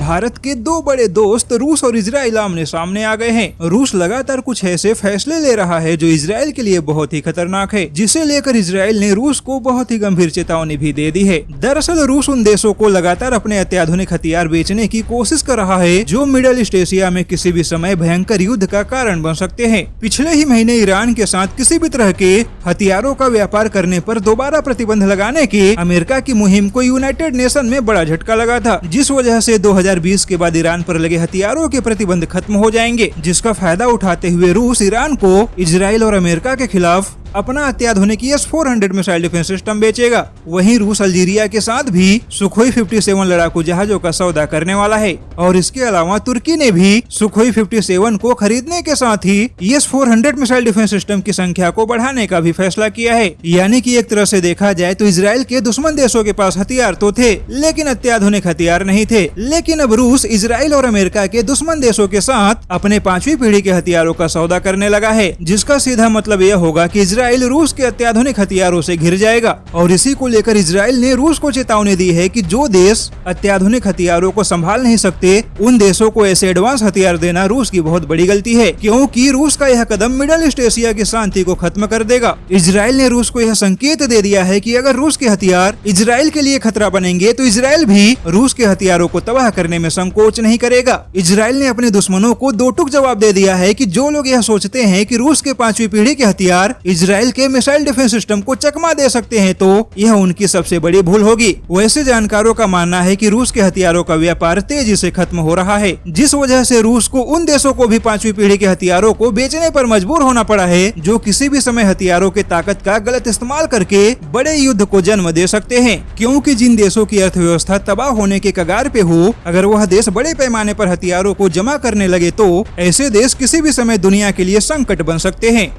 भारत के दो बड़े दोस्त रूस और इजराइल आमने सामने आ गए हैं। रूस लगातार कुछ ऐसे फैसले ले रहा है जो इजराइल के लिए बहुत ही खतरनाक है, जिसे लेकर इजराइल ने रूस को बहुत ही गंभीर चेतावनी भी दे दी है। दरअसल रूस उन देशों को लगातार अपने अत्याधुनिक हथियार बेचने की कोशिश कर रहा है जो मिडिल ईस्ट एशिया में किसी भी समय भयंकर युद्ध का कारण बन सकते हैं। पिछले ही महीने ईरान के साथ किसी भी तरह के हथियारों का व्यापार करने पर दोबारा प्रतिबंध लगाने की अमेरिका की मुहिम को यूनाइटेड नेशन में बड़ा झटका लगा था, जिस वजह से 2020 के बाद ईरान पर लगे हथियारों के प्रतिबंध खत्म हो जाएंगे, जिसका फायदा उठाते हुए रूस ईरान को इजराइल और अमेरिका के खिलाफ अपना अत्याधुनिक S-400 मिसाइल डिफेंस सिस्टम बेचेगा। वहीं रूस अल्जीरिया के साथ भी सुखोई 57 लड़ाकू जहाजों का सौदा करने वाला है और इसके अलावा तुर्की ने भी सुखोई 57 को खरीदने के साथ ही S-400 मिसाइल डिफेंस सिस्टम की संख्या को बढ़ाने का भी फैसला किया है। यानी कि एक तरह से देखा जाए तो इजराइल के दुश्मन देशों के पास हथियार तो थे लेकिन अत्याधुनिक हथियार नहीं थे। लेकिन अब रूस इजराइल और अमेरिका के दुश्मन देशों के साथ अपने 5वीं पीढ़ी के हथियारों का सौदा करने लगा है, जिसका सीधा मतलब यह होगा कि इजराइल रूस के अत्याधुनिक हथियारों से घिर जाएगा। और इसी को लेकर इजराइल ने रूस को चेतावनी दी है कि जो देश अत्याधुनिक हथियारों को संभाल नहीं सकते उन देशों को ऐसे एडवांस हथियार देना रूस की बहुत बड़ी गलती है, क्योंकि रूस का यह कदम मिडिल ईस्ट एशिया की शांति को खत्म कर देगा। इजराइल ने रूस को यह संकेत दे दिया है कि अगर रूस के हथियार इजराइल के लिए खतरा बनेंगे तो इजराइल भी रूस के हथियारों को तबाह करने में संकोच नहीं करेगा। इजराइल ने अपने दुश्मनों को दो टूक जवाब दे दिया है कि जो लोग यह सोचते हैं कि रूस के 5वीं पीढ़ी के हथियार इजराइल के मिसाइल डिफेंस सिस्टम को चकमा दे सकते हैं तो यह उनकी सबसे बड़ी भूल होगी। वैसे जानकारों का मानना है कि रूस के हथियारों का व्यापार तेजी से खत्म हो रहा है, जिस वजह से रूस को उन देशों को भी 5वीं पीढ़ी के हथियारों को बेचने पर मजबूर होना पड़ा है जो किसी भी समय हथियारों के ताकत का गलत इस्तेमाल करके बड़े युद्ध को जन्म दे सकते हैं। क्योंकि जिन देशों की अर्थव्यवस्था तबाह होने के कगार पे हो, अगर वह देश बड़े पैमाने पर हथियारों को जमा करने लगे तो ऐसे देश किसी भी समय दुनिया के लिए संकट बन सकते हैं।